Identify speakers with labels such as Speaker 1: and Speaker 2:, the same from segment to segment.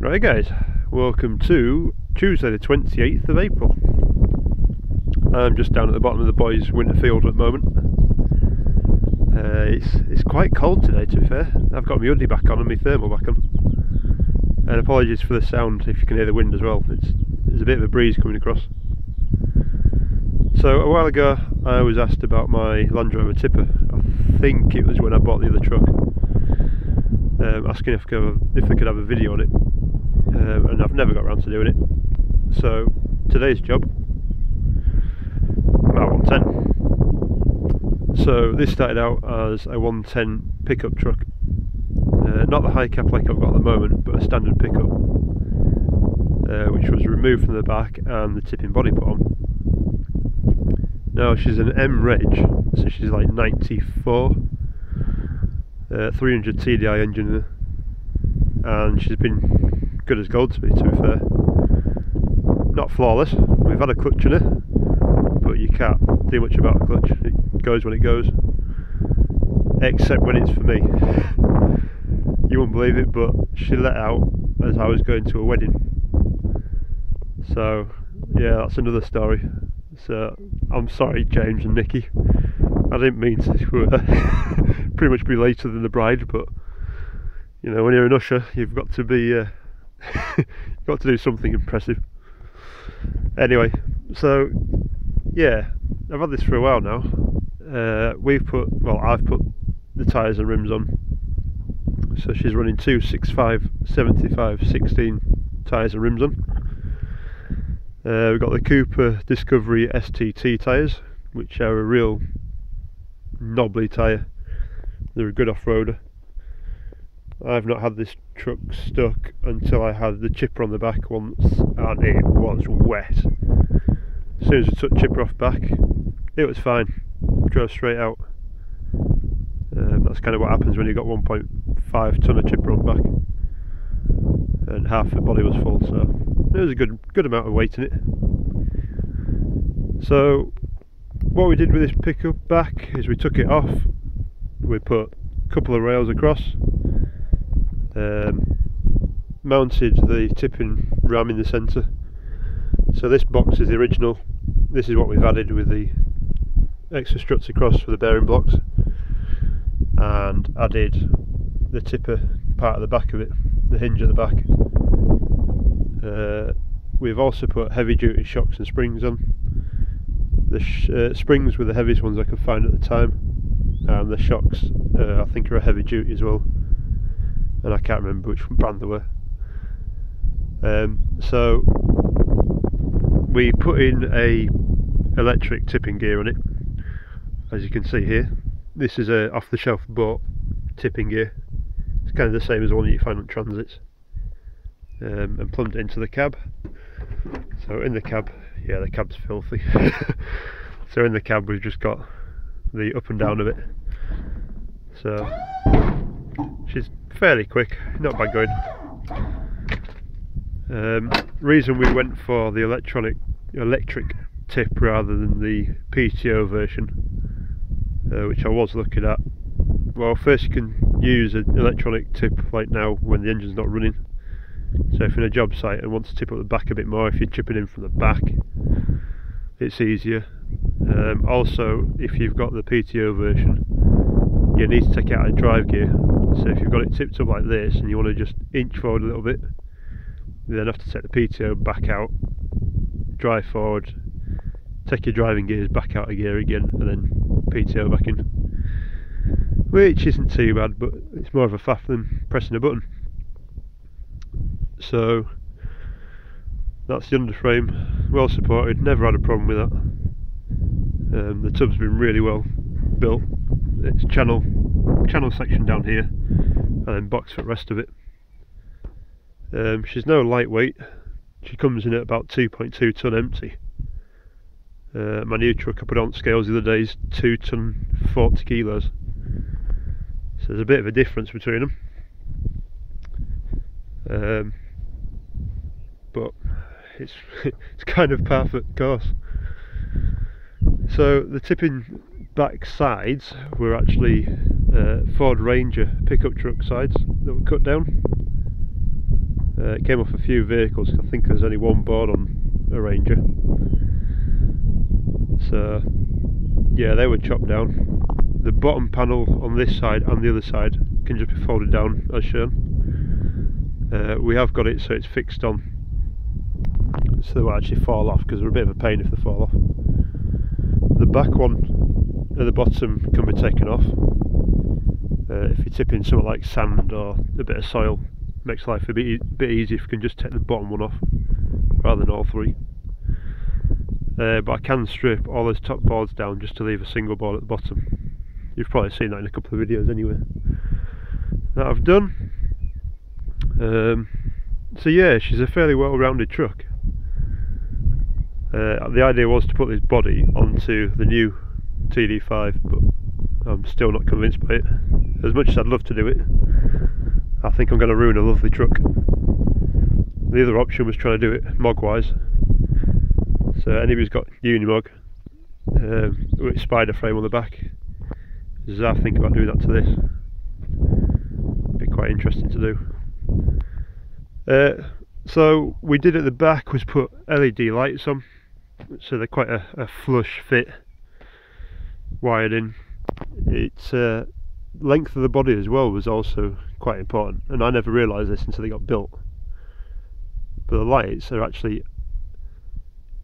Speaker 1: Right guys, welcome to Tuesday the 28th of April. I'm just down at the bottom of the boys' winter field at the moment. It's quite cold today, to be fair. I've got my hoodie back on and my thermal back on. And apologies for the sound if you can hear the wind as well. There's a bit of a breeze coming across. So a while ago I was asked about my Land Rover tipper. I think it was when I bought the other truck. Asking if I could have a video on it. And I've never got around to doing it. So today's job, about 110. So this started out as a 110 pickup truck, not the high cap like I've got at the moment, but a standard pickup, which was removed from the back and the tipping body put on. Now she's an M reg, so she's like 94, 300 TDI engine in her, and she's been good as gold to me, to be fair. Not flawless, we've had a clutch in her, but you can't do much about a clutch. It goes when it goes, except when it's for me. You won't believe it, but she let out as I was going to a wedding. So yeah, that's another story. So I'm sorry, James and Nikki, I didn't mean to pretty much be later than the bride, but you know, when you're an usher, you've got to be you've got to do something impressive. Anyway, so yeah, I've had this for a while now. I've put the tyres and rims on. So she's running 265, 75, 16 tyres and rims on. We've got the Cooper Discovery STT tyres, which are a real knobbly tyre. They're a good off-roader. I've not had this truck stuck until I had the chipper on the back once, and it was wet. As soon as I took chipper off back, it was fine. Drove straight out. That's kind of what happens when you've got 1.5 tonne of chipper on back, and half the body was full, so there was a good amount of weight in it. So what we did with this pickup back is we took it off, we put a couple of rails across, mounted the tipping ram in the centre. So this box is the original. This is what we've added with the extra struts across for the bearing blocks, and added the tipper part at the back of it, the hinge at the back. We've also put heavy duty shocks and springs on. The springs were the heaviest ones I could find at the time, and the shocks I think are a heavy duty as well, and I can't remember which brand they were. So we put in a electric tipping gear on it, as you can see here. This is a off-the-shelf bought tipping gear. It's kind of the same as the one that you find on transits, and plumbed it into the cab. So in the cab, yeah, the cab's filthy. So in the cab we've just got the up and down of it. So she's fairly quick, not bad going. Reason we went for the electric tip rather than the PTO version, which I was looking at. Well, first you can use an electronic tip like now when the engine's not running. So if you're in a job site and want to tip up the back a bit more, if you're chipping in from the back, it's easier. Also, if you've got the PTO version, you need to take it out of drive gear. So if you've got it tipped up like this and you want to just inch forward a little bit, you then have to take the PTO back out, drive forward, take your driving gears back out of gear again, and then PTO back in. Which isn't too bad, but it's more of a faff than pressing a button. So that's the underframe, well supported, never had a problem with that. The tub's been really well built. It's channel section down here, and then box for the rest of it. She's no lightweight. She comes in at about 2.2 tonne empty. My new truck I put on scales the other day is 2 tonne 40 kilos. So there's a bit of a difference between them. But it's kind of par for the course. So the tipping back sides were actually Ford Ranger pickup truck sides that were cut down. It came off a few vehicles. I think there's only one board on a Ranger. So yeah, they were chopped down. The bottom panel on this side and the other side can just be folded down as shown. We have got it so it's fixed on, so they won't actually fall off, because they're a bit of a pain if they fall off. The back one at the bottom can be taken off. If you're tipping something like sand or a bit of soil, makes life a bit easier if you can just take the bottom one off rather than all three. But I can strip all those top boards down just to leave a single board at the bottom. You've probably seen that in a couple of videos anyway that I've done. So yeah, she's a fairly well-rounded truck. The idea was to put this body onto the new TD5, but I'm still not convinced by it. As much as I'd love to do it, I think I'm going to ruin a lovely truck. The other option was trying to do it MOG-wise. So anybody's got Unimog with spider frame on the back, this is how I think about doing that to this. Be quite interesting to do. So we did at the back was put LED lights on, so they're quite a flush fit, wired in. It's length of the body as well was also quite important, and I never realised this until they got built. But the lights are actually,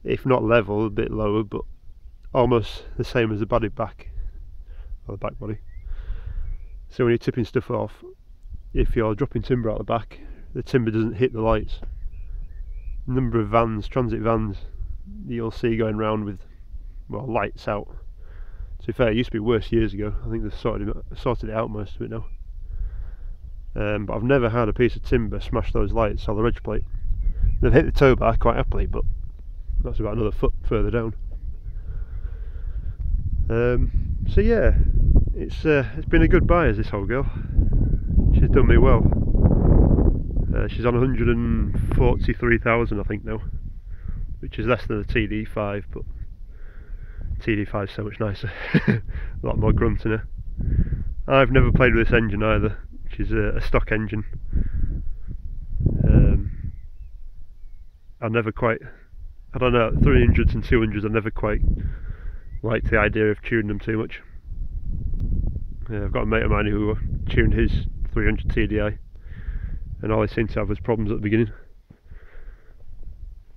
Speaker 1: if not level, a bit lower, but almost the same as the body back, or the back body. So when you're tipping stuff off, if you're dropping timber out the back, the timber doesn't hit the lights. A number of vans, transit vans, you'll see going around with, well, lights out. To be fair, it used to be worse years ago. I think they've sorted it out, most of it now. But I've never had a piece of timber smash those lights or the edge plate. They've hit the tow bar quite happily, but that's about another foot further down. So yeah, it's been a good buy as this whole girl. She's done me well. She's on 143,000 I think now, which is less than the TD5, but TD5 is so much nicer. A lot more grunt in her. I've never played with this engine either. She's a stock engine. I never quite, I don't know, 300s and 200s I never quite liked the idea of tuning them too much. I've got a mate of mine who tuned his 300 TDI, and all he seemed to have was problems at the beginning.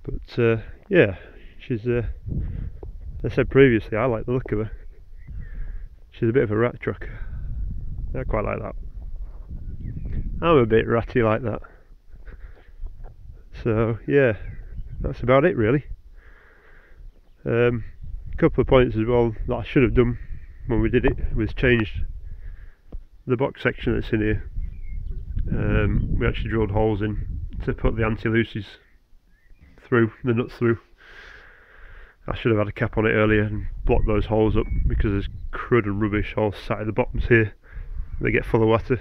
Speaker 1: But yeah, she's, as I said previously, I like the look of her. She's a bit of a rat truck. I quite like that. I'm a bit ratty like that. So yeah, that's about it really. A couple of points as well that I should have done when we did it was changed the box section that's in here. We actually drilled holes in to put the anti-loosies through, the nuts through. I should have had a cap on it earlier and blocked those holes up, because there's crud and rubbish all sat at the bottoms here. They get full of water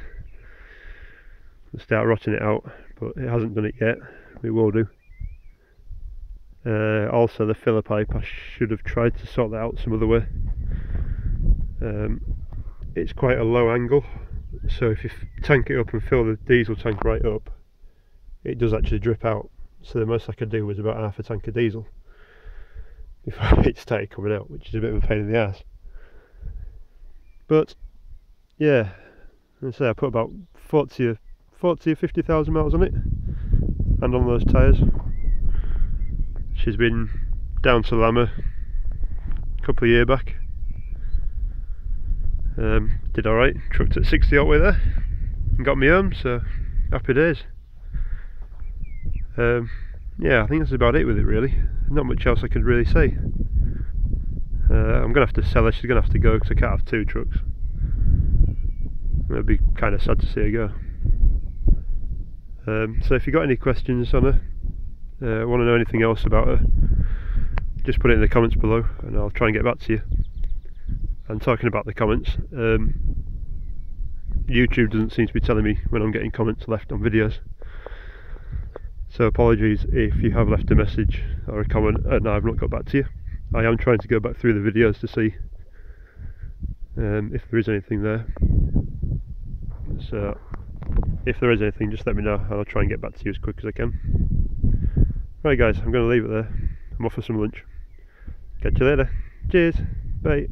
Speaker 1: and start rotting it out, but it hasn't done it yet. It will do. Also the filler pipe, I should have tried to sort that out some other way. It's quite a low angle, so if you tank it up and fill the diesel tank right up, it does actually drip out. So the most I could do was about half a tank of diesel before it started coming out, which is a bit of a pain in the ass. But yeah, let's say I put about 40 or 50,000 miles on it, and on those tyres. She's been down to Lama a couple of years back. Did alright, trucked at 60 out with her and got me home, so happy days. Yeah, I think that's about it with it really. Not much else I could really say. I'm going to have to sell her, she's going to have to go because I can't have two trucks. It'd be kind of sad to see her go. So if you've got any questions on her, want to know anything else about her, just put it in the comments below and I'll try and get back to you. And talking about the comments, YouTube doesn't seem to be telling me when I'm getting comments left on videos. So apologies if you have left a message or a comment and I've not got back to you. I am trying to go back through the videos to see if there is anything there. So if there is anything, just let me know and I'll try and get back to you as quick as I can. Right guys, I'm going to leave it there. I'm off for some lunch. Catch you later. Cheers. Bye.